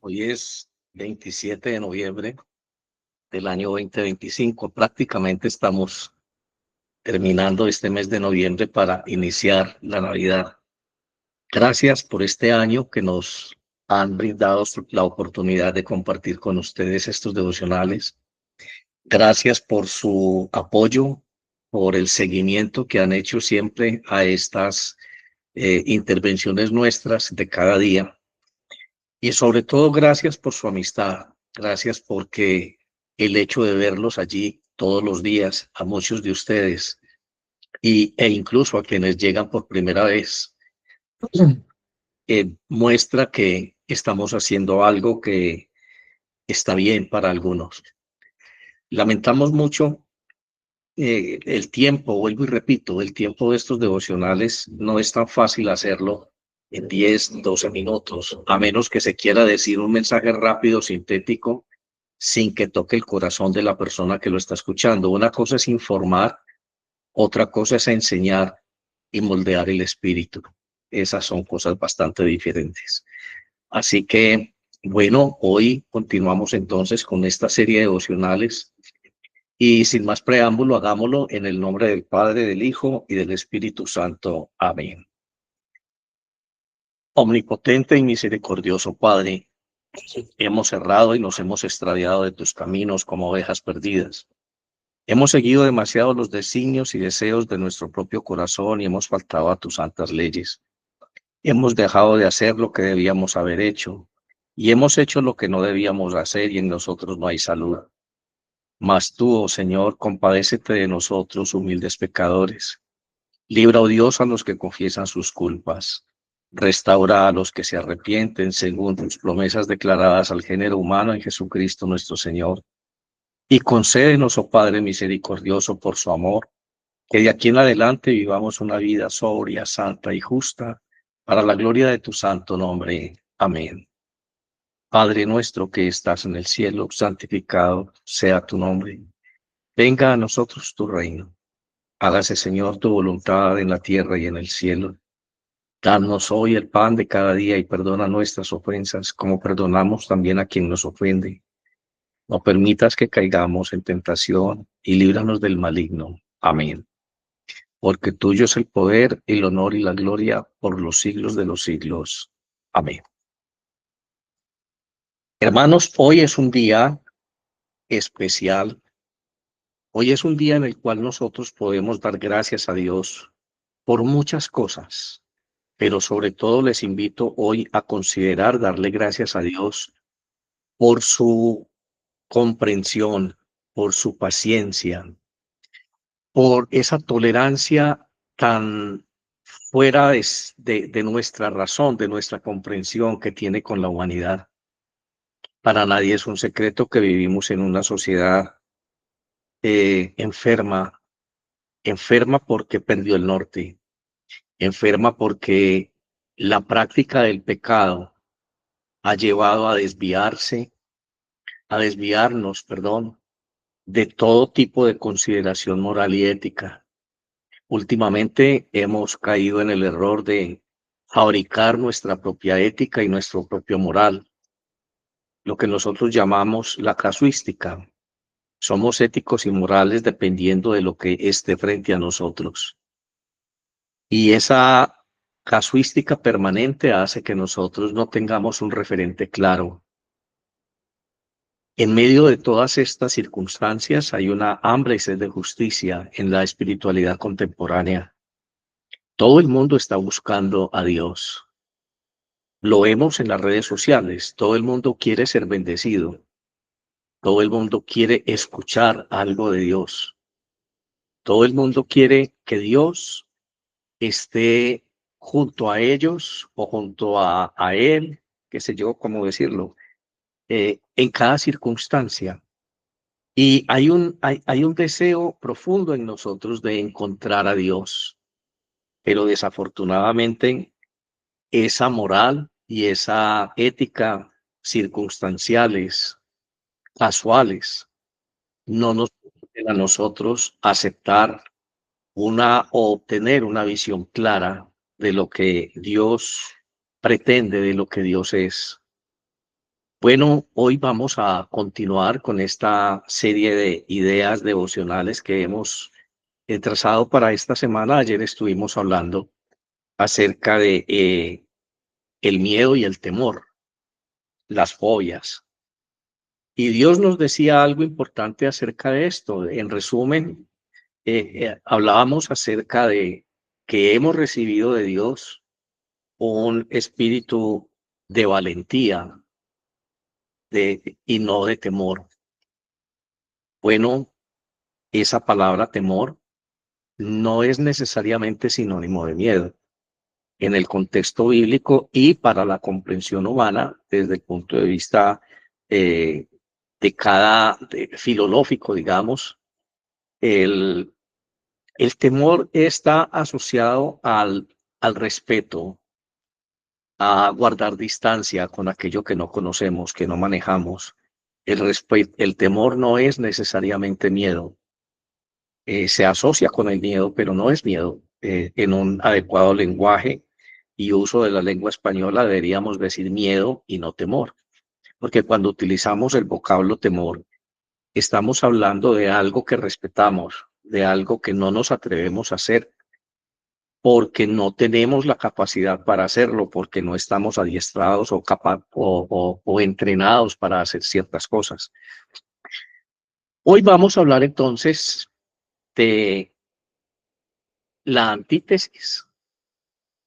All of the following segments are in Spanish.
Hoy es 27 de noviembre del año 2025. Prácticamente estamos terminando este mes de noviembre para iniciar la Navidad. Gracias por este año que nos han brindado la oportunidad de compartir con ustedes estos devocionales. Gracias por su apoyo, por el seguimiento que han hecho siempre a estas intervenciones nuestras de cada día. Y sobre todo, gracias por su amistad. Gracias porque el hecho de verlos allí todos los días, a muchos de ustedes e incluso a quienes llegan por primera vez, muestra que estamos haciendo algo que está bien para algunos. Lamentamos mucho el tiempo, vuelvo y repito, el tiempo de estos devocionales no es tan fácil hacerlo en 10, 12 minutos, a menos que se quiera decir un mensaje rápido, sintético, sin que toque el corazón de la persona que lo está escuchando. Una cosa es informar, otra cosa es enseñar y moldear el espíritu. Esas son cosas bastante diferentes. Así que, bueno, hoy continuamos entonces con esta serie de devocionales y sin más preámbulo, hagámoslo en el nombre del Padre, del Hijo y del Espíritu Santo. Amén. Omnipotente y misericordioso Padre, hemos errado y nos hemos extraviado de tus caminos como ovejas perdidas. Hemos seguido demasiado los designios y deseos de nuestro propio corazón y hemos faltado a tus santas leyes. Hemos dejado de hacer lo que debíamos haber hecho y hemos hecho lo que no debíamos hacer y en nosotros no hay salud. Mas tú, oh Señor, compadécete de nosotros, humildes pecadores. Libra, oh Dios, a los que confiesan sus culpas. Restaura a los que se arrepienten según tus promesas declaradas al género humano en Jesucristo nuestro Señor. Y concédenos, oh Padre misericordioso, por su amor, que de aquí en adelante vivamos una vida sobria, santa y justa, para la gloria de tu santo nombre. Amén. Padre nuestro que estás en el cielo, santificado sea tu nombre. Venga a nosotros tu reino. Hágase, Señor, tu voluntad en la tierra y en el cielo. Danos hoy el pan de cada día y perdona nuestras ofensas, como perdonamos también a quien nos ofende. No permitas que caigamos en tentación y líbranos del maligno. Amén. Porque tuyo es el poder, el honor y la gloria por los siglos de los siglos. Amén. Hermanos, hoy es un día especial. Hoy es un día en el cual nosotros podemos dar gracias a Dios por muchas cosas, pero sobre todo les invito hoy a considerar darle gracias a Dios por su comprensión, por su paciencia, por esa tolerancia tan fuera de nuestra razón, de nuestra comprensión que tiene con la humanidad. Para nadie es un secreto que vivimos en una sociedad enferma, enferma porque perdió el norte, enferma porque la práctica del pecado ha llevado a desviarnos, perdón, de todo tipo de consideración moral y ética. Últimamente hemos caído en el error de fabricar nuestra propia ética y nuestro propio moral, lo que nosotros llamamos la casuística. Somos éticos y morales dependiendo de lo que esté frente a nosotros. Y esa casuística permanente hace que nosotros no tengamos un referente claro. En medio de todas estas circunstancias hay una hambre y sed de justicia en la espiritualidad contemporánea. Todo el mundo está buscando a Dios. Lo vemos en las redes sociales. Todo el mundo quiere ser bendecido. Todo el mundo quiere escuchar algo de Dios. Todo el mundo quiere que Dios esté junto a ellos o junto a él, qué sé yo, cómo decirlo, en cada circunstancia. Y hay un deseo profundo en nosotros de encontrar a Dios, pero desafortunadamente esa moral y esa ética circunstanciales, casuales, no nos permiten a nosotros aceptar o obtener una visión clara de lo que Dios pretende, de lo que Dios es. Bueno, hoy vamos a continuar con esta serie de ideas devocionales que hemos trazado para esta semana. Ayer estuvimos hablando acerca de el miedo y el temor, las fobias. Y Dios nos decía algo importante acerca de esto. En resumen, hablábamos acerca de que hemos recibido de Dios un espíritu de valentía y no de temor. Bueno, esa palabra temor no es necesariamente sinónimo de miedo. En el contexto bíblico y para la comprensión humana, desde el punto de vista eh, filológico, digamos, el, el temor está asociado al respeto, a guardar distancia con aquello que no conocemos, que no manejamos. El temor no es necesariamente miedo. Se asocia con el miedo, pero no es miedo. En un adecuado lenguaje y uso de la lengua española deberíamos decir miedo y no temor, porque cuando utilizamos el vocablo temor, estamos hablando de algo que respetamos, de algo que no nos atrevemos a hacer, porque no tenemos la capacidad para hacerlo, porque no estamos adiestrados o entrenados para hacer ciertas cosas. Hoy vamos a hablar entonces de la antítesis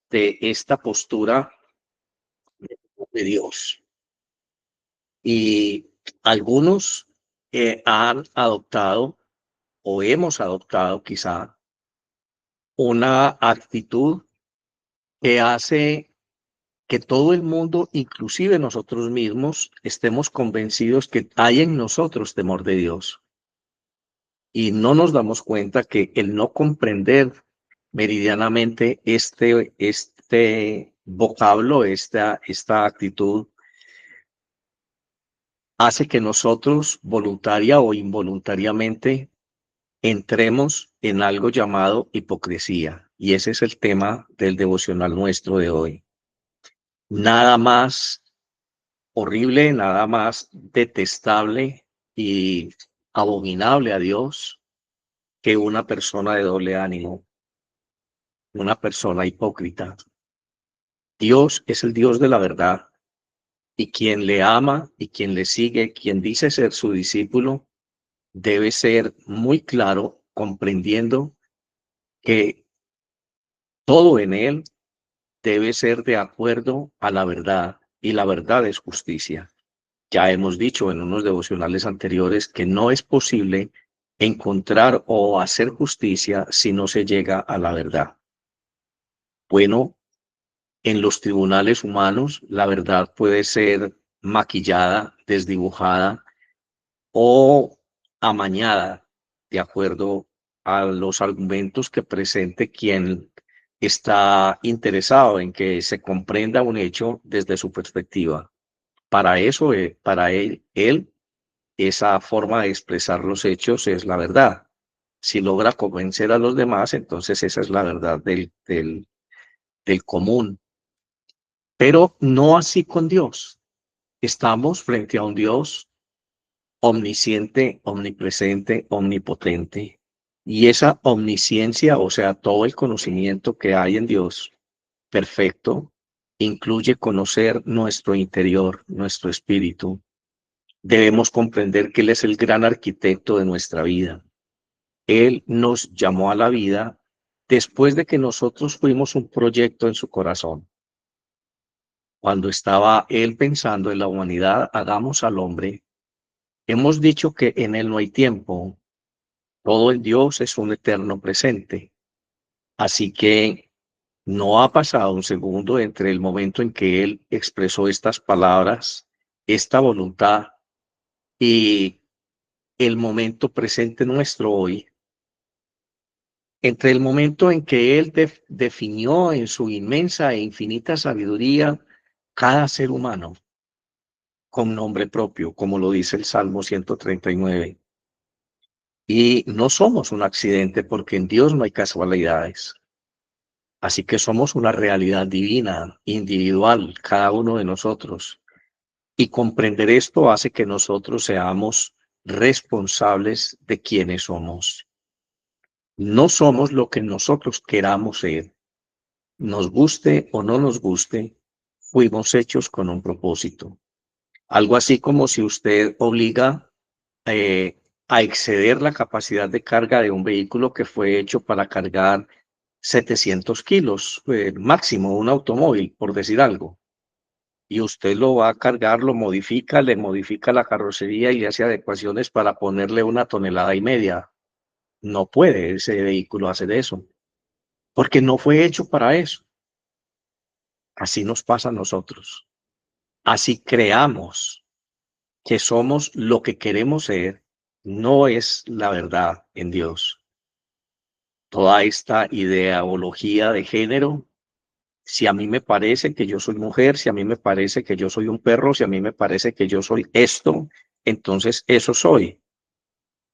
de esta postura de Dios. Y algunos han adoptado o hemos adoptado quizá una actitud que hace que todo el mundo, inclusive nosotros mismos, estemos convencidos que hay en nosotros temor de Dios. Y no nos damos cuenta que el no comprender meridianamente este vocablo, esta actitud, hace que nosotros, voluntaria o involuntariamente, entremos en algo llamado hipocresía. Y ese es el tema del devocional nuestro de hoy. Nada más horrible, nada más detestable y abominable a Dios que una persona de doble ánimo, una persona hipócrita. Dios es el Dios de la verdad y quien le ama y quien le sigue, quien dice ser su discípulo, debe ser muy claro comprendiendo que todo en él debe ser de acuerdo a la verdad y la verdad es justicia. Ya hemos dicho en unos devocionales anteriores que no es posible encontrar o hacer justicia si no se llega a la verdad. Bueno, en los tribunales humanos la verdad puede ser maquillada, desdibujada o amañada de acuerdo a los argumentos que presente quien está interesado en que se comprenda un hecho desde su perspectiva. Para eso, para él, esa forma de expresar los hechos es la verdad. Si logra convencer a los demás, entonces esa es la verdad del común. Pero no así con Dios. Estamos frente a un Dios omnisciente, omnipresente, omnipotente. Y esa omnisciencia, o sea, todo el conocimiento que hay en Dios, perfecto, incluye conocer nuestro interior, nuestro espíritu. Debemos comprender que Él es el gran arquitecto de nuestra vida. Él nos llamó a la vida después de que nosotros fuimos un proyecto en su corazón. Cuando estaba Él pensando en la humanidad, hagamos al hombre. Hemos dicho que en Él no hay tiempo. Todo en Dios es un eterno presente. Así que no ha pasado un segundo entre el momento en que Él expresó estas palabras, esta voluntad y el momento presente nuestro hoy. Entre el momento en que Él definió en su inmensa e infinita sabiduría cada ser humano con nombre propio, como lo dice el Salmo 139. Y no somos un accidente porque en Dios no hay casualidades. Así que somos una realidad divina, individual, cada uno de nosotros. Y comprender esto hace que nosotros seamos responsables de quienes somos. No somos lo que nosotros queramos ser. Nos guste o no nos guste, fuimos hechos con un propósito. Algo así como si usted obliga a exceder la capacidad de carga de un vehículo que fue hecho para cargar 700 kilos, máximo un automóvil, por decir algo. Y usted lo va a cargar, lo modifica, le modifica la carrocería y le hace adecuaciones para ponerle 1,5 toneladas. No puede ese vehículo hacer eso, porque no fue hecho para eso. Así nos pasa a nosotros. Así creamos que somos lo que queremos ser, no es la verdad en Dios. Toda esta ideología de género, si a mí me parece que yo soy mujer, si a mí me parece que yo soy un perro, si a mí me parece que yo soy esto, entonces eso soy.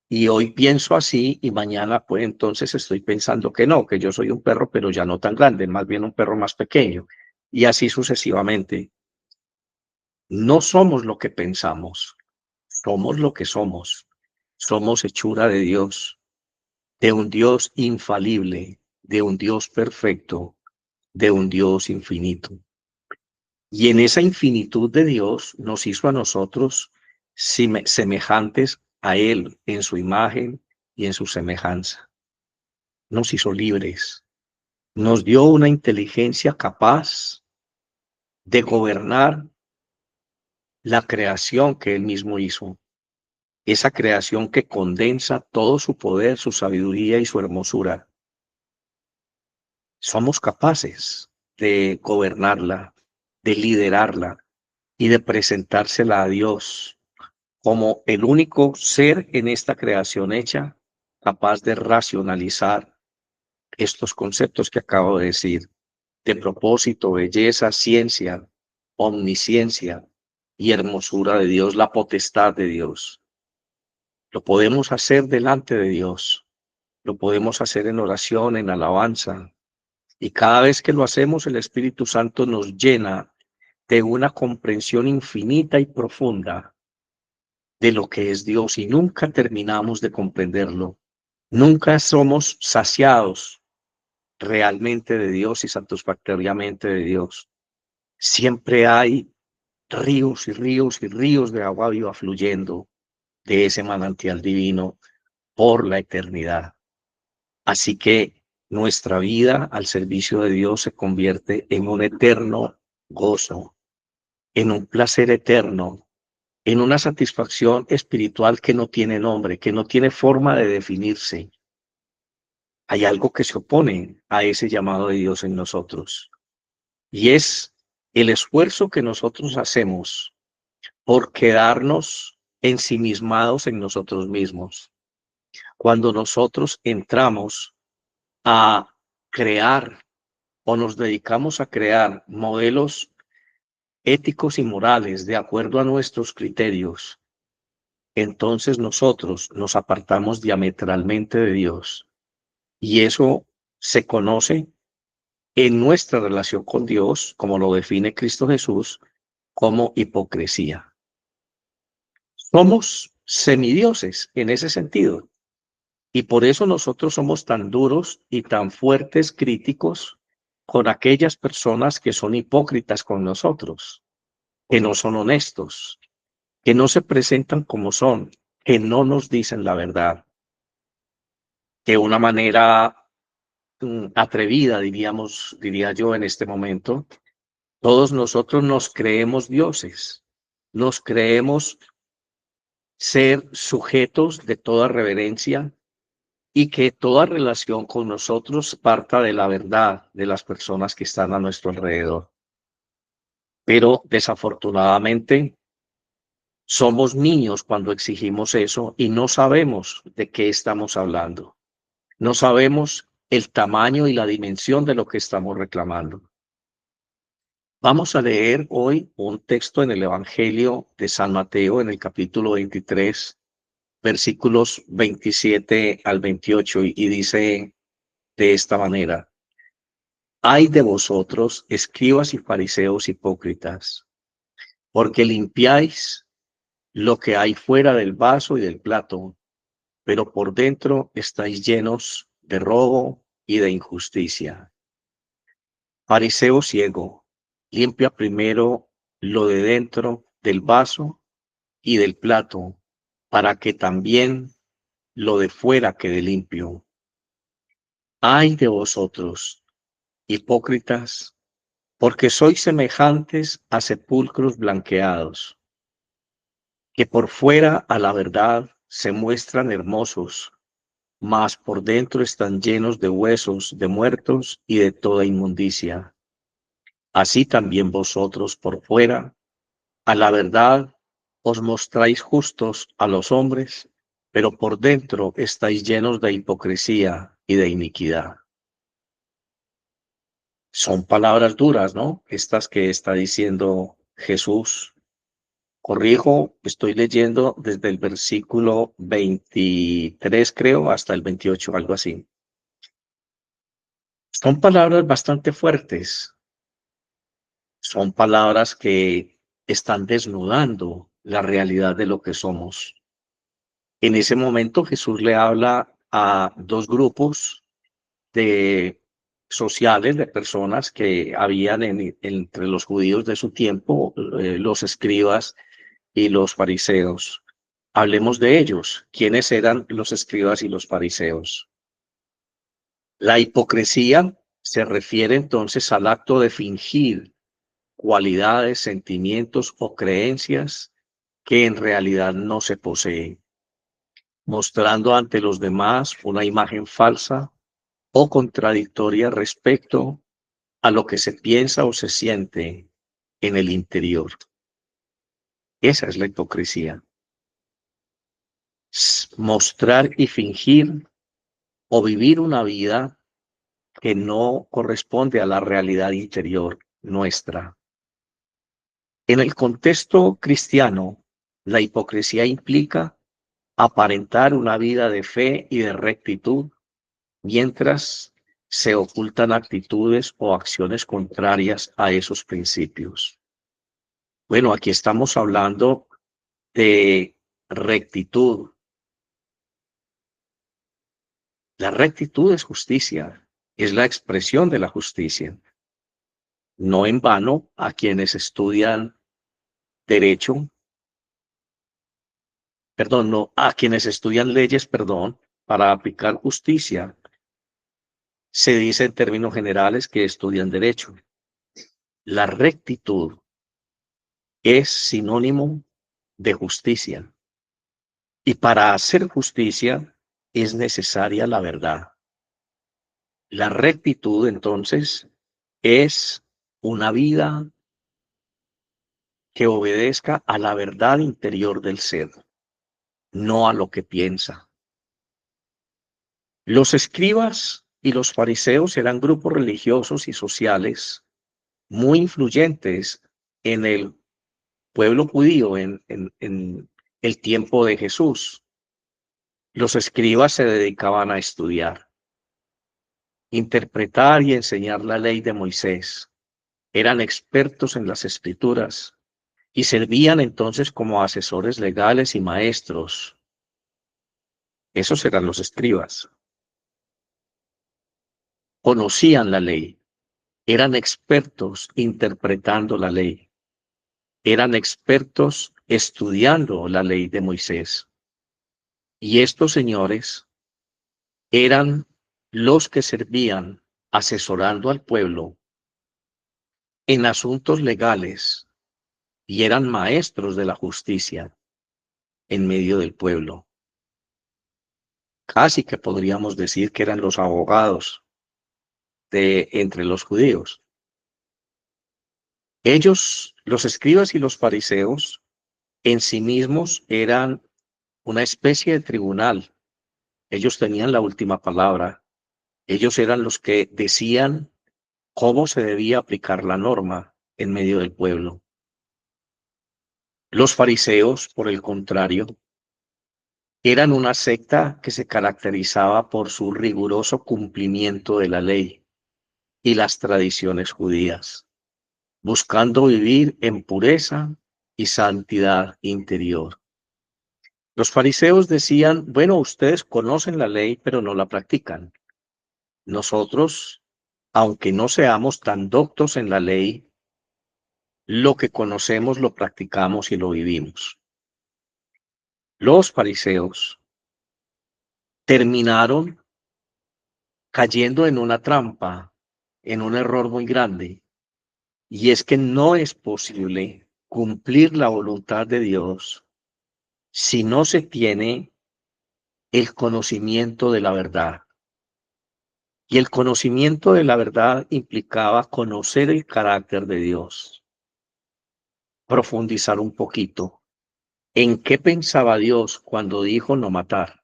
Y hoy pienso así y mañana pues entonces estoy pensando que no, que yo soy un perro, pero ya no tan grande, más bien un perro más pequeño. Y así sucesivamente. No somos lo que pensamos, somos lo que somos. Somos hechura de Dios, de un Dios infalible, de un Dios perfecto, de un Dios infinito. Y en esa infinitud de Dios nos hizo a nosotros semejantes a Él en su imagen y en su semejanza. Nos hizo libres, nos dio una inteligencia capaz de gobernar la creación que Él mismo hizo. Esa creación que condensa todo su poder, su sabiduría y su hermosura. Somos capaces de gobernarla, de liderarla y de presentársela a Dios como el único ser en esta creación hecha capaz de racionalizar estos conceptos que acabo de decir, de propósito, belleza, ciencia, omnisciencia y hermosura de Dios, la potestad de Dios. Lo podemos hacer delante de Dios, lo podemos hacer en oración, en alabanza, y cada vez que lo hacemos, el Espíritu Santo nos llena de una comprensión infinita y profunda de lo que es Dios y nunca terminamos de comprenderlo. Nunca somos saciados realmente de Dios y satisfactoriamente de Dios. Siempre hay ríos y ríos y ríos de agua viva fluyendo de ese manantial divino por la eternidad. Así que nuestra vida al servicio de Dios se convierte en un eterno gozo, en un placer eterno, en una satisfacción espiritual que no tiene nombre, que no tiene forma de definirse. Hay algo que se opone a ese llamado de Dios en nosotros, y es el esfuerzo que nosotros hacemos por quedarnos ensimismados en nosotros mismos. Cuando nosotros entramos a crear o nos dedicamos a crear modelos éticos y morales de acuerdo a nuestros criterios, entonces nosotros nos apartamos diametralmente de Dios. Y eso se conoce en nuestra relación con Dios, como lo define Cristo Jesús, como hipocresía. Somos semidioses en ese sentido. Y por eso nosotros somos tan duros y tan fuertes críticos con aquellas personas que son hipócritas con nosotros, que no son honestos, que no se presentan como son, que no nos dicen la verdad, de una manera atrevida, diría yo en este momento. Todos nosotros nos creemos dioses, nos creemos ser sujetos de toda reverencia y que toda relación con nosotros parta de la verdad de las personas que están a nuestro alrededor. Pero desafortunadamente somos niños cuando exigimos eso y no sabemos de qué estamos hablando. No sabemos el tamaño y la dimensión de lo que estamos reclamando. Vamos a leer hoy un texto en el Evangelio de San Mateo, en el capítulo 23, versículos 27 al 28, y dice de esta manera: Ay de vosotros, escribas y fariseos hipócritas, porque limpiáis lo que hay fuera del vaso y del plato, pero por dentro estáis llenos de robo y de injusticia. Fariseo ciego, limpia primero lo de dentro del vaso y del plato, para que también lo de fuera quede limpio. Ay de vosotros, hipócritas, porque sois semejantes a sepulcros blanqueados, que por fuera a la verdad se muestran hermosos, mas por dentro están llenos de huesos de muertos y de toda inmundicia. Así también vosotros por fuera, a la verdad, os mostráis justos a los hombres, pero por dentro estáis llenos de hipocresía y de iniquidad. Son palabras duras, ¿no? Estas que está diciendo Jesús. Corrijo, estoy leyendo desde el versículo 23, creo, hasta el 28, algo así. Son palabras bastante fuertes. Son palabras que están desnudando la realidad de lo que somos. En ese momento Jesús le habla a dos grupos de sociales, de personas que habían entre los judíos de su tiempo, los escribas y los fariseos. Hablemos de ellos. ¿Quiénes eran los escribas y los fariseos? La hipocresía se refiere entonces al acto de fingir cualidades, sentimientos o creencias que en realidad no se poseen, mostrando ante los demás una imagen falsa o contradictoria respecto a lo que se piensa o se siente en el interior. Esa es la hipocresía. Mostrar y fingir o vivir una vida que no corresponde a la realidad interior nuestra. En el contexto cristiano, la hipocresía implica aparentar una vida de fe y de rectitud, mientras se ocultan actitudes o acciones contrarias a esos principios. Bueno, aquí estamos hablando de rectitud. La rectitud es justicia, es la expresión de la justicia. No en vano, a quienes estudian derecho, no, a quienes estudian leyes, para aplicar justicia, se dice en términos generales que estudian derecho. La rectitud es sinónimo de justicia. Y para hacer justicia es necesaria la verdad. La rectitud, entonces, es una vida que obedezca a la verdad interior del ser, no a lo que piensa. Los escribas y los fariseos eran grupos religiosos y sociales muy influyentes en el pueblo judío en el tiempo de Jesús. Los escribas se dedicaban a estudiar, interpretar y enseñar la ley de Moisés. Eran expertos en las escrituras y servían entonces como asesores legales y maestros. Esos eran los escribas. Conocían la ley, eran expertos interpretando la ley, eran expertos estudiando la ley de Moisés. Y estos señores eran los que servían asesorando al pueblo en asuntos legales y eran maestros de la justicia en medio del pueblo. Casi que podríamos decir que eran los abogados de entre los judíos. Ellos, los escribas y los fariseos, en sí mismos eran una especie de tribunal. Ellos tenían la última palabra. Ellos eran los que decían cómo se debía aplicar la norma en medio del pueblo. Los fariseos, por el contrario, eran una secta que se caracterizaba por su riguroso cumplimiento de la ley y las tradiciones judías, buscando vivir en pureza y santidad interior. Los fariseos decían, bueno, ustedes conocen la ley, pero no la practican. Nosotros, aunque no seamos tan doctos en la ley, lo que conocemos lo practicamos y lo vivimos. Los fariseos terminaron cayendo en una trampa, en un error muy grande, y es que no es posible cumplir la voluntad de Dios si no se tiene el conocimiento de la verdad. Y el conocimiento de la verdad implicaba conocer el carácter de Dios, profundizar un poquito en qué pensaba Dios cuando dijo no matar.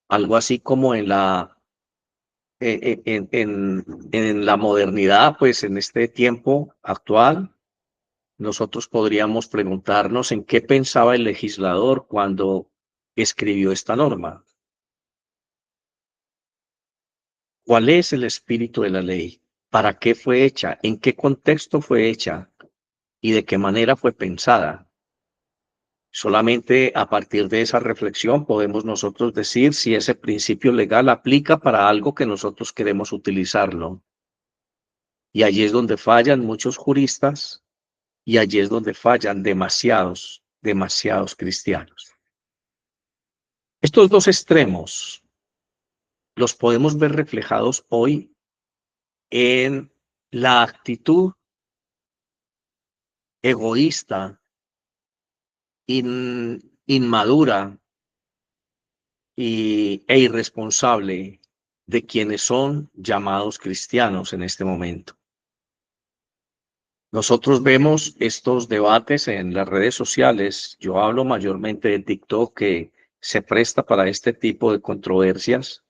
Algo así como en la modernidad, pues en este tiempo actual, nosotros podríamos preguntarnos en qué pensaba el legislador cuando escribió esta norma. ¿Cuál es el espíritu de la ley? ¿Para qué fue hecha? ¿En qué contexto fue hecha? ¿Y de qué manera fue pensada? Solamente a partir de esa reflexión podemos nosotros decir si ese principio legal aplica para algo que nosotros queremos utilizarlo. Y allí es donde fallan muchos juristas y allí es donde fallan demasiados cristianos. Estos dos extremos los podemos ver reflejados hoy en la actitud egoísta, inmadura e irresponsable de quienes son llamados cristianos en este momento. Nosotros vemos estos debates en las redes sociales. Yo hablo mayormente de TikTok, que se presta para este tipo de controversias,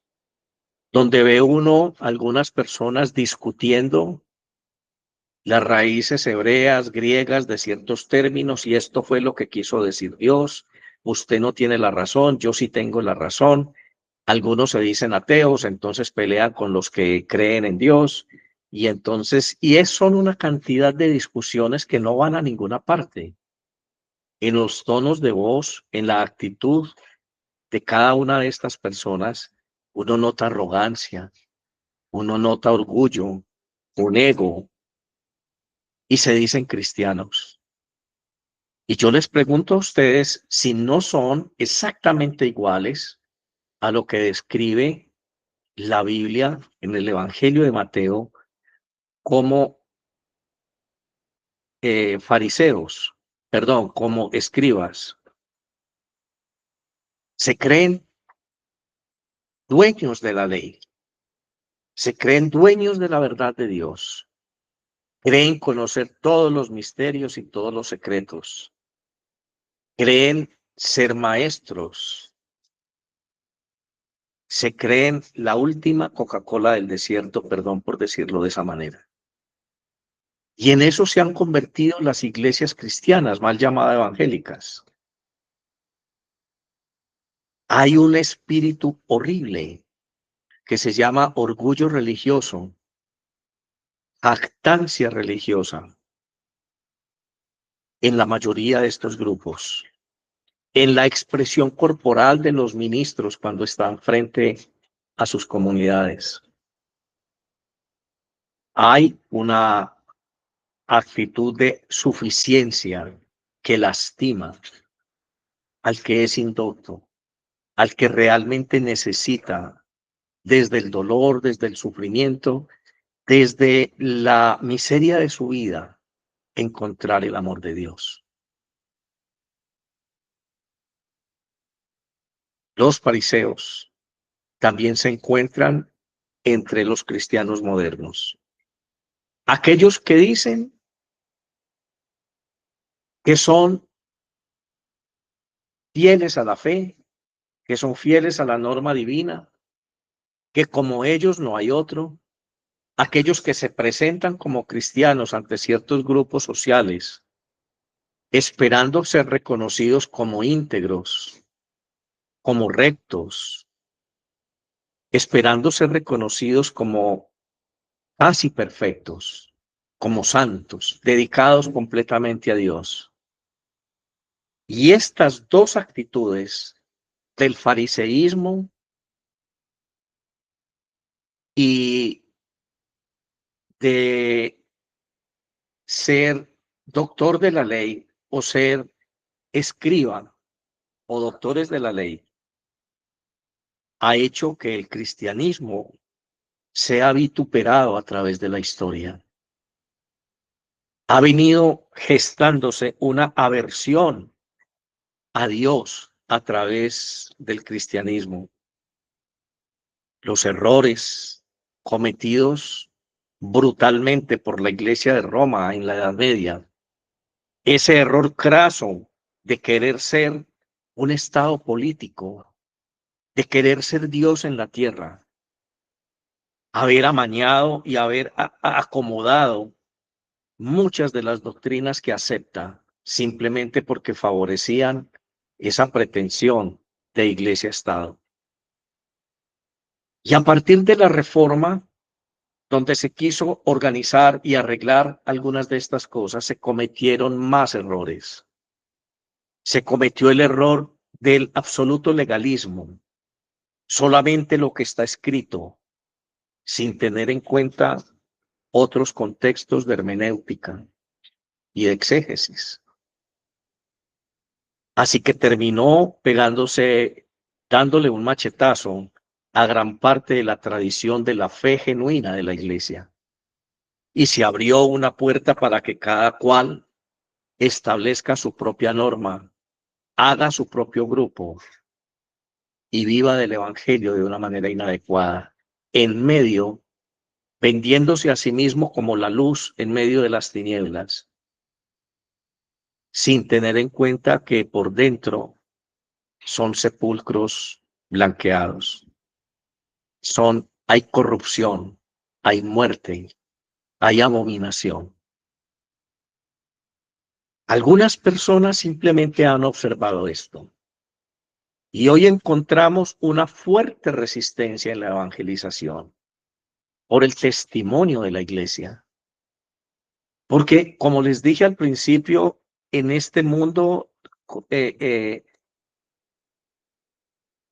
donde ve uno algunas personas discutiendo las raíces hebreas, griegas de ciertos términos, y esto fue lo que quiso decir Dios. Usted no tiene la razón, yo sí tengo la razón. Algunos se dicen ateos, entonces pelean con los que creen en Dios. Y entonces, son una cantidad de discusiones que no van a ninguna parte. En los tonos de voz, en la actitud de cada una de estas personas, uno nota arrogancia, uno nota orgullo, un ego, y se dicen cristianos. Y yo les pregunto a ustedes si no son exactamente iguales a lo que describe la Biblia en el Evangelio de Mateo como fariseos, perdón, como escribas. Se creen dueños de la ley, se creen dueños de la verdad de Dios, creen conocer todos los misterios y todos los secretos, creen ser maestros, se creen la última Coca-Cola del desierto, perdón por decirlo de esa manera. Y en eso se han convertido las iglesias cristianas, mal llamadas evangélicas. Hay un espíritu horrible que se llama orgullo religioso, jactancia religiosa en la mayoría de estos grupos, en la expresión corporal de los ministros cuando están frente a sus comunidades. Hay una actitud de suficiencia que lastima al que es indocto, al que realmente necesita, desde el dolor, desde el sufrimiento, desde la miseria de su vida, encontrar el amor de Dios. Los fariseos también se encuentran entre los cristianos modernos. Aquellos que dicen que son fieles a la fe, que son fieles a la norma divina, que como ellos no hay otro. Aquellos que se presentan como cristianos ante ciertos grupos sociales, esperando ser reconocidos como íntegros, como rectos, esperando ser reconocidos como casi perfectos, como santos, dedicados completamente a Dios. Y estas dos actitudes del fariseísmo y de ser doctor de la ley o ser escriba o doctores de la ley, ha hecho que el cristianismo sea vituperado a través de la historia. Ha venido gestándose una aversión a Dios a través del cristianismo. Los errores cometidos brutalmente por la Iglesia de Roma en la Edad Media, ese error craso de querer ser un estado político, de querer ser Dios en la tierra, haber amañado y haber acomodado muchas de las doctrinas que acepta simplemente porque favorecían esa pretensión de iglesia-estado. Y a partir de la reforma, donde se quiso organizar y arreglar algunas de estas cosas, se cometieron más errores. Se cometió el error del absoluto legalismo, solamente lo que está escrito, sin tener en cuenta otros contextos de hermenéutica y de exégesis. Así que terminó pegándose, dándole un machetazo a gran parte de la tradición de la fe genuina de la iglesia. Y se abrió una puerta para que cada cual establezca su propia norma, haga su propio grupo y viva del evangelio de una manera inadecuada, en medio, vendiéndose a sí mismo como la luz en medio de las tinieblas, sin tener en cuenta que por dentro son sepulcros blanqueados. Hay corrupción, hay muerte, hay abominación. Algunas personas simplemente han observado esto y hoy encontramos una fuerte resistencia en la evangelización por el testimonio de la iglesia. Porque, como les dije al principio, en este mundo eh, eh,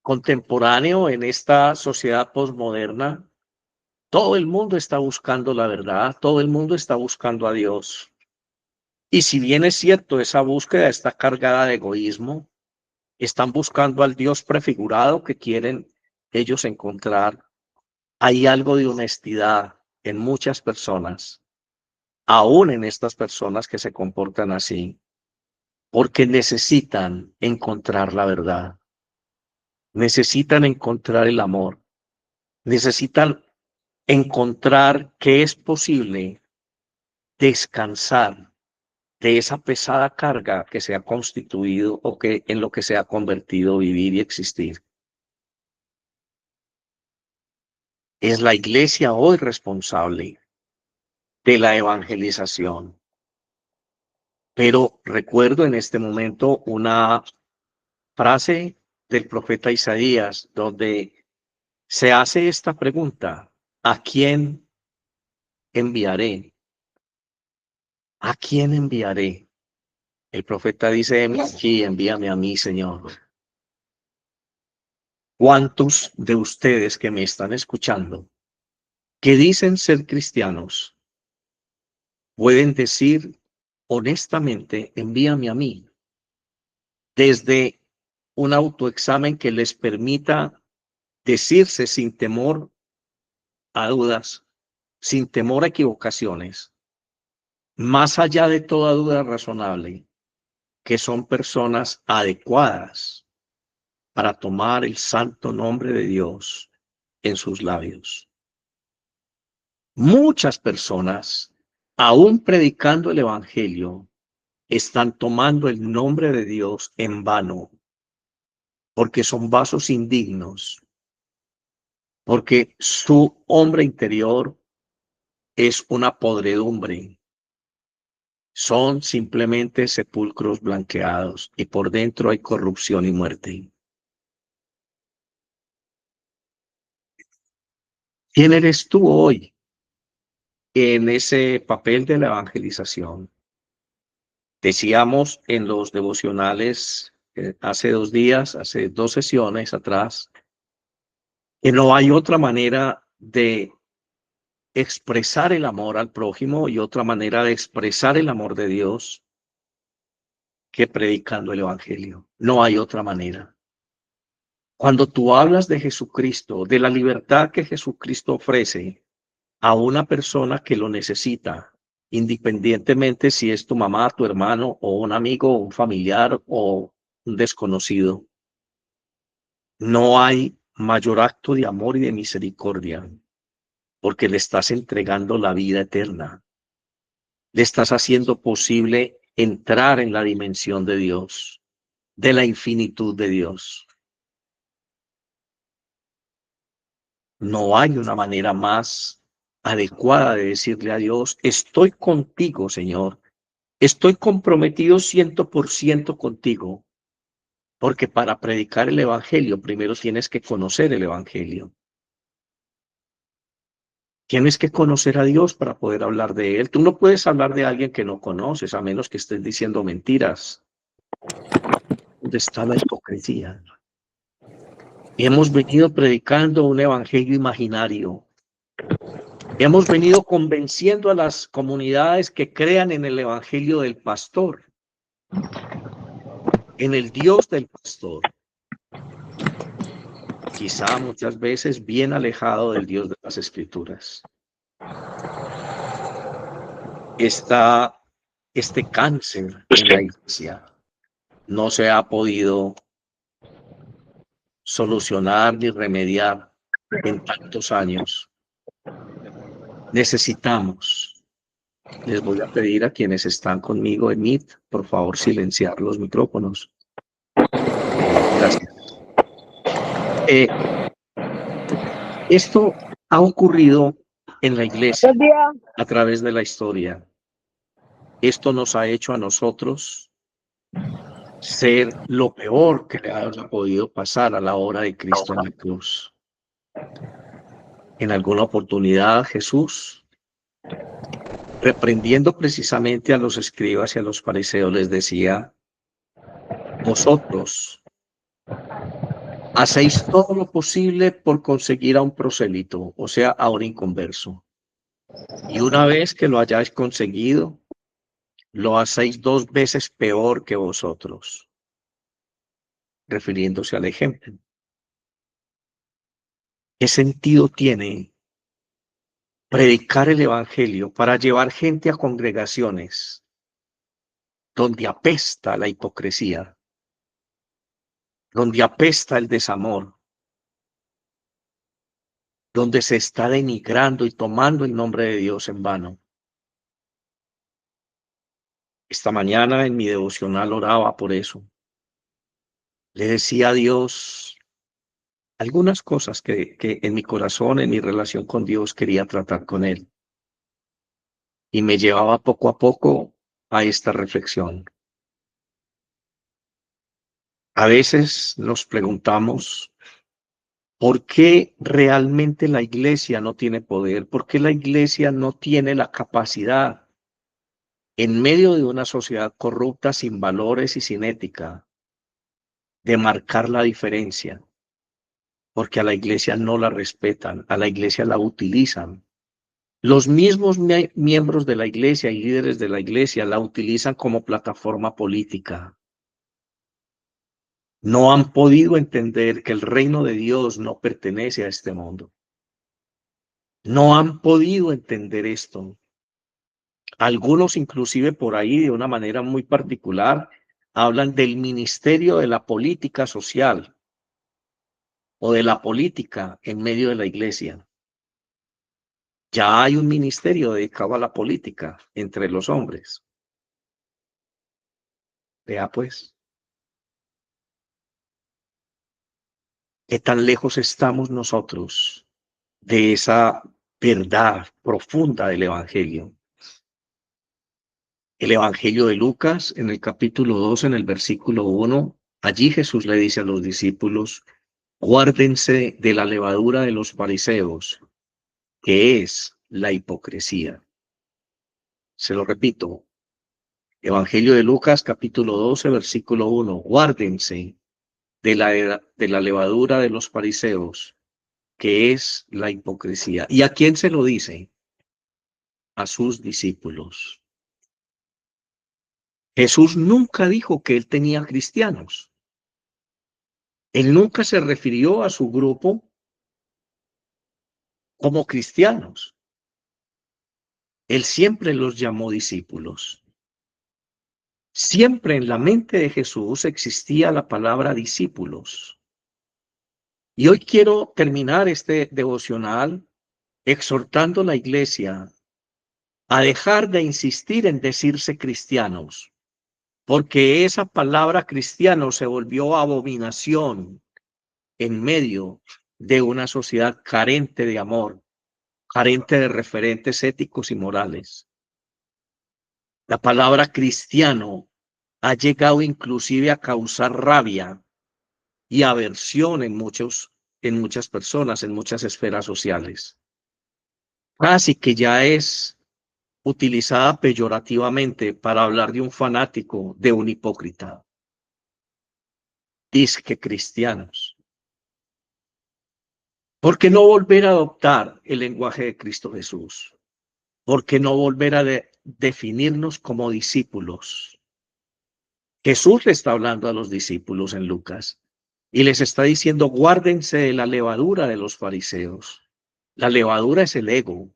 contemporáneo, en esta sociedad posmoderna, todo el mundo está buscando la verdad, todo el mundo está buscando a Dios. Y si bien es cierto, esa búsqueda está cargada de egoísmo, están buscando al Dios prefigurado que quieren ellos encontrar. Hay algo de honestidad en muchas personas, aún en estas personas que se comportan así, porque necesitan encontrar la verdad, necesitan encontrar el amor, necesitan encontrar que es posible descansar de esa pesada carga que se ha constituido o que en lo que se ha convertido vivir y existir. Es la iglesia hoy responsable de la evangelización. Pero recuerdo en este momento una frase del profeta Isaías donde se hace esta pregunta: ¿a quién enviaré? ¿A quién enviaré? El profeta dice: aquí, envíame a mí, Señor. ¿Cuántos de ustedes que me están escuchando, que dicen ser cristianos, pueden decir honestamente, envíame a mí, desde un autoexamen que les permita decirse sin temor a dudas, sin temor a equivocaciones, más allá de toda duda razonable, que son personas adecuadas para tomar el santo nombre de Dios en sus labios? Muchas personas, aún predicando el evangelio, están tomando el nombre de Dios en vano, porque son vasos indignos, porque su hombre interior es una podredumbre. Son simplemente sepulcros blanqueados y por dentro hay corrupción y muerte. ¿Quién eres tú hoy en ese papel de la evangelización? Decíamos en los devocionales hace 2 días, hace 2 sesiones atrás, que no hay otra manera de expresar el amor al prójimo y otra manera de expresar el amor de Dios que predicando el evangelio. No hay otra manera. Cuando tú hablas de Jesucristo, de la libertad que Jesucristo ofrece a una persona que lo necesita, independientemente si es tu mamá, tu hermano o un amigo, un familiar o un desconocido, no hay mayor acto de amor y de misericordia, porque le estás entregando la vida eterna. Le estás haciendo posible entrar en la dimensión de Dios, de la infinitud de Dios. No hay una manera más adecuada de decirle a Dios, estoy contigo, Señor. Estoy comprometido 100% contigo, porque para predicar el evangelio primero tienes que conocer el evangelio. Tienes que conocer a Dios para poder hablar de él. Tú no puedes hablar de alguien que no conoces, a menos que estés diciendo mentiras. ¿Dónde está la hipocresía? Y hemos venido predicando un evangelio imaginario. Hemos venido convenciendo a las comunidades que crean en el evangelio del pastor, en el Dios del pastor. Quizá muchas veces bien alejado del Dios de las Escrituras. Este cáncer en la iglesia no se ha podido solucionar ni remediar en tantos años. Necesitamos, les voy a pedir a quienes están conmigo en Meet, por favor, silenciar los micrófonos. Gracias. Esto ha ocurrido en la iglesia a través de la historia. Esto nos ha hecho a nosotros ser lo peor que le haya podido pasar a la obra de Cristo en la cruz. En alguna oportunidad Jesús, reprendiendo precisamente a los escribas y a los fariseos, les decía, vosotros hacéis todo lo posible por conseguir a un prosélito, o sea, a un inconverso. Y una vez que lo hayáis conseguido, lo hacéis 2 veces peor que vosotros, refiriéndose al ejemplo. ¿Qué sentido tiene predicar el evangelio para llevar gente a congregaciones donde apesta la hipocresía, donde apesta el desamor, donde se está denigrando y tomando el nombre de Dios en vano? Esta mañana en mi devocional oraba por eso. Le decía a Dios algunas cosas que en mi corazón, en mi relación con Dios, quería tratar con Él. Y me llevaba poco a poco a esta reflexión. A veces nos preguntamos, ¿por qué realmente la iglesia no tiene poder? ¿Por qué la iglesia no tiene la capacidad, en medio de una sociedad corrupta, sin valores y sin ética, de marcar la diferencia? Porque a la iglesia no la respetan, a la iglesia la utilizan. Los mismos miembros de la iglesia y líderes de la iglesia la utilizan como plataforma política. No han podido entender que el reino de Dios no pertenece a este mundo. No han podido entender esto. Algunos, inclusive por ahí, de una manera muy particular, hablan del ministerio de la política social o de la política en medio de la iglesia. Ya hay un ministerio dedicado a la política entre los hombres. Vea pues, ¿qué tan lejos estamos nosotros de esa verdad profunda del evangelio? El evangelio de Lucas, en el capítulo 2, en el versículo 1, allí Jesús le dice a los discípulos, guárdense de la levadura de los fariseos, que es la hipocresía. Se lo repito, Evangelio de Lucas, capítulo 12, versículo 1. Guárdense de la levadura de los fariseos, que es la hipocresía. ¿Y a quién se lo dice? A sus discípulos. Jesús nunca dijo que él tenía cristianos. Él nunca se refirió a su grupo como cristianos. Él siempre los llamó discípulos. Siempre en la mente de Jesús existía la palabra discípulos. Y hoy quiero terminar este devocional exhortando a la iglesia a dejar de insistir en decirse cristianos, porque esa palabra cristiano se volvió abominación en medio de una sociedad carente de amor, carente de referentes éticos y morales. La palabra cristiano ha llegado inclusive a causar rabia y aversión en muchas personas, en muchas esferas sociales. Casi que ya es utilizada peyorativamente para hablar de un fanático, de un hipócrita. Disque cristianos. ¿Por qué no volver a adoptar el lenguaje de Cristo Jesús? ¿Por qué no volver a definirnos como discípulos? Jesús le está hablando a los discípulos en Lucas y les está diciendo, guárdense de la levadura de los fariseos. La levadura es el ego.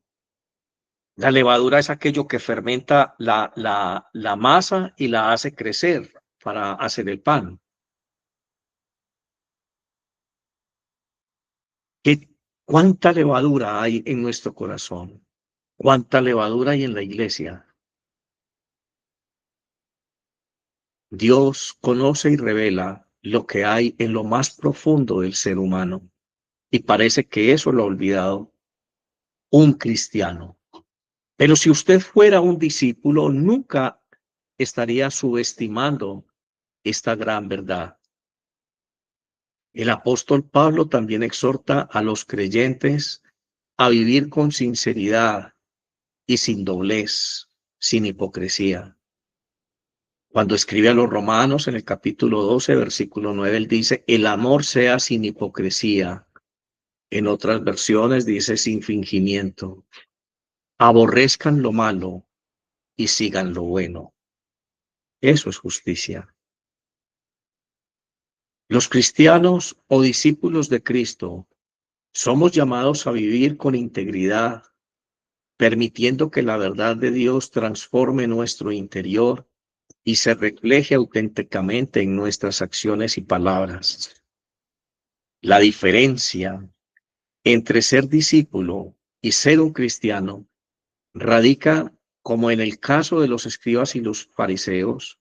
La levadura es aquello que fermenta la masa y la hace crecer para hacer el pan. ¿Cuánta levadura hay en nuestro corazón? ¿Cuánta levadura hay en la iglesia? Dios conoce y revela lo que hay en lo más profundo del ser humano. Y parece que eso lo ha olvidado un cristiano. Pero si usted fuera un discípulo, nunca estaría subestimando esta gran verdad. El apóstol Pablo también exhorta a los creyentes a vivir con sinceridad y sin doblez, sin hipocresía. Cuando escribe a los romanos en el capítulo 12, versículo 9, él dice, el amor sea sin hipocresía. En otras versiones dice sin fingimiento. Aborrezcan lo malo y sigan lo bueno. Eso es justicia. Los cristianos o discípulos de Cristo somos llamados a vivir con integridad, permitiendo que la verdad de Dios transforme nuestro interior y se refleje auténticamente en nuestras acciones y palabras. La diferencia entre ser discípulo y ser un cristiano radica, como en el caso de los escribas y los fariseos,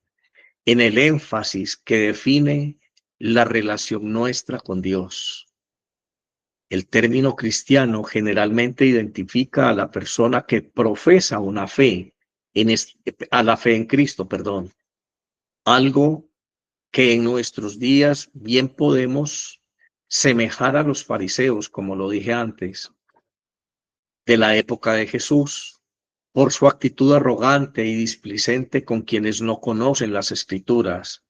en el énfasis que define la relación nuestra con Dios. El término cristiano generalmente identifica a la persona que profesa una fe, a la fe en Cristo, perdón. Algo que en nuestros días bien podemos semejar a los fariseos, como lo dije antes, de la época de Jesús, por su actitud arrogante y displicente con quienes no conocen las Escrituras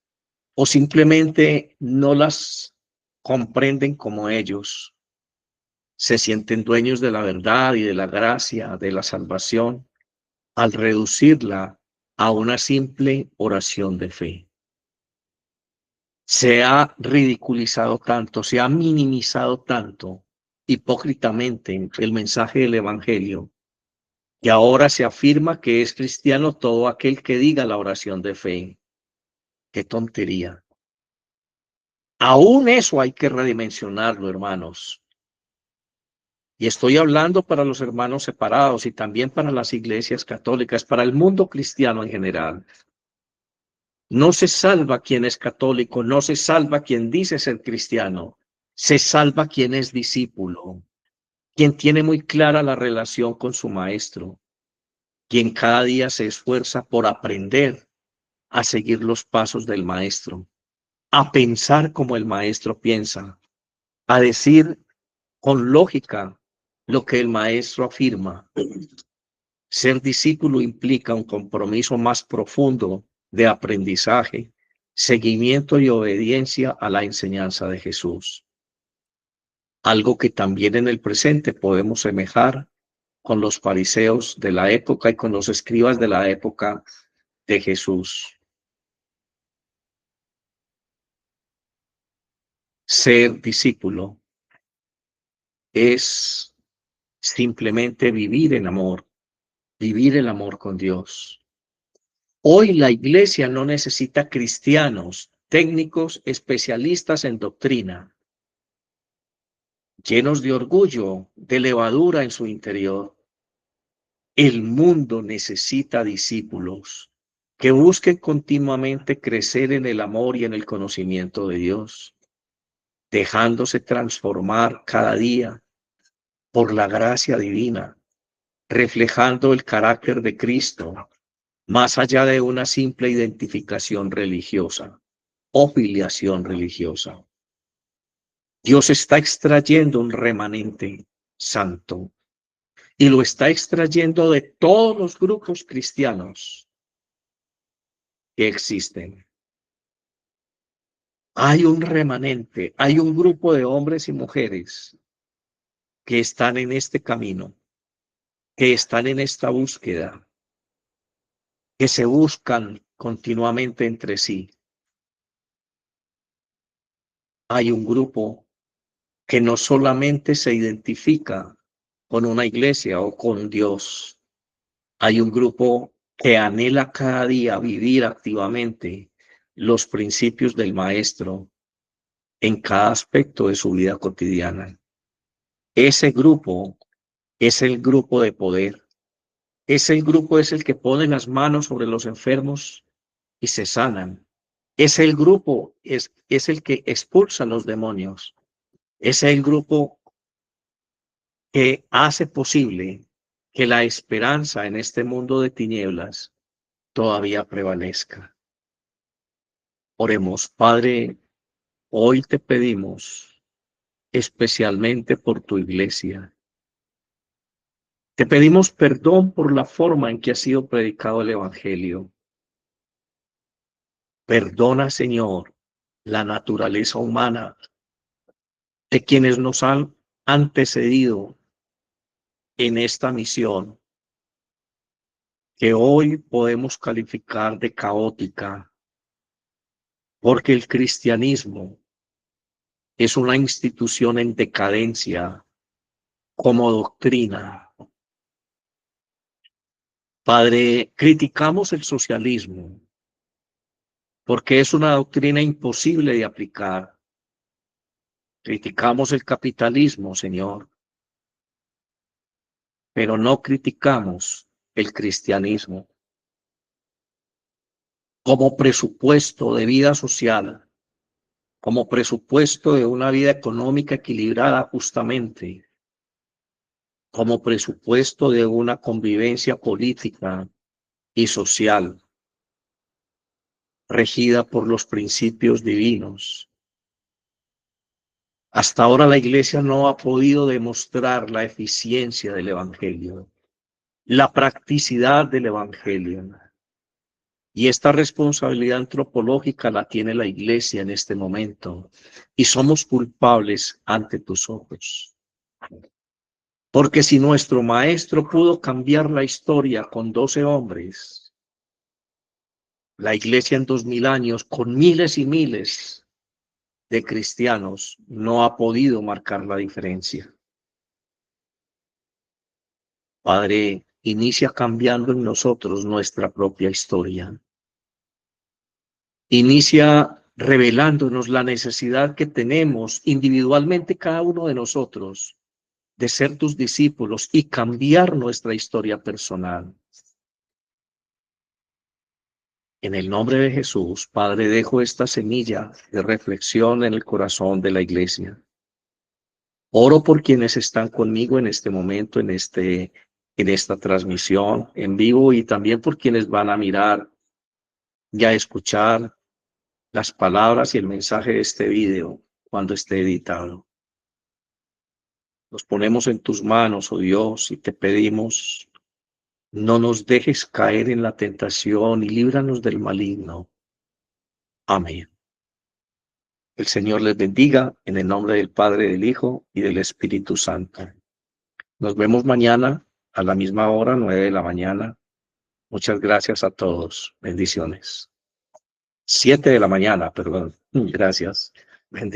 o simplemente no las comprenden como ellos. Se sienten dueños de la verdad y de la gracia, de la salvación, al reducirla a una simple oración de fe. Se ha ridiculizado tanto, se ha minimizado tanto hipócritamente el mensaje del Evangelio, que ahora se afirma que es cristiano todo aquel que diga la oración de fe. ¡Qué tontería! Aún eso hay que redimensionarlo, hermanos. Y estoy hablando para los hermanos separados y también para las iglesias católicas, para el mundo cristiano en general. No se salva quien es católico, no se salva quien dice ser cristiano, se salva quien es discípulo, quien tiene muy clara la relación con su maestro, quien cada día se esfuerza por aprender a seguir los pasos del maestro, a pensar como el maestro piensa, a decir con lógica lo que el maestro afirma, Ser discípulo implica un compromiso más profundo de aprendizaje, seguimiento y obediencia a la enseñanza de Jesús. Algo que también en el presente podemos semejar con los fariseos de la época y con los escribas de la época de Jesús. Ser discípulo es simplemente vivir en amor, vivir el amor con Dios. Hoy la iglesia no necesita cristianos, técnicos, especialistas en doctrina, llenos de orgullo, de levadura en su interior. El mundo necesita discípulos que busquen continuamente crecer en el amor y en el conocimiento de Dios, dejándose transformar cada día por la gracia divina, reflejando el carácter de Cristo, más allá de una simple identificación religiosa o filiación religiosa. Dios está extrayendo un remanente santo y lo está extrayendo de todos los grupos cristianos que existen. Hay un remanente, hay un grupo de hombres y mujeres que están en este camino, que están en esta búsqueda, que se buscan continuamente entre sí. Hay un grupo que no solamente se identifica con una iglesia o con Dios, hay un grupo que anhela cada día vivir activamente los principios del Maestro en cada aspecto de su vida cotidiana. Ese grupo es el grupo de poder. Ese grupo es el que pone las manos sobre los enfermos y se sanan. Ese grupo es el que expulsa a los demonios. Es el grupo que hace posible que la esperanza en este mundo de tinieblas todavía prevalezca. Oremos, Padre, hoy te pedimos especialmente por tu iglesia. Te pedimos perdón por la forma en que ha sido predicado el Evangelio. Perdona, Señor, la naturaleza humana de quienes nos han antecedido en esta misión, que hoy podemos calificar de caótica, porque el cristianismo es una institución en decadencia como doctrina. Padre, criticamos el socialismo porque es una doctrina imposible de aplicar. Criticamos el capitalismo, Señor, pero no criticamos el cristianismo como presupuesto de vida social, como presupuesto de una vida económica equilibrada justamente, como presupuesto de una convivencia política y social regida por los principios divinos. Hasta ahora la Iglesia no ha podido demostrar la eficiencia del Evangelio, la practicidad del Evangelio. Y esta responsabilidad antropológica la tiene la Iglesia en este momento. Y somos culpables ante tus ojos. Porque si nuestro maestro pudo cambiar la historia con 12 hombres, la Iglesia en 2000 años, con miles y miles de cristianos, no ha podido marcar la diferencia. Padre, inicia cambiando en nosotros nuestra propia historia. Inicia revelándonos la necesidad que tenemos individualmente cada uno de nosotros de ser tus discípulos y cambiar nuestra historia personal. En el nombre de Jesús, Padre, dejo esta semilla de reflexión en el corazón de la iglesia. Oro por quienes están conmigo en este momento, en esta transmisión en vivo, y también por quienes van a mirar y a escuchar las palabras y el mensaje de este video cuando esté editado. Los ponemos en tus manos, oh Dios, y te pedimos No nos dejes caer en la tentación y líbranos del maligno. Amén. El Señor les bendiga en el nombre del Padre, del Hijo y del Espíritu Santo. Nos vemos mañana a la misma hora, 9 de la mañana. Muchas gracias a todos. Bendiciones. 7 de la mañana, perdón. Gracias. Bendiciones.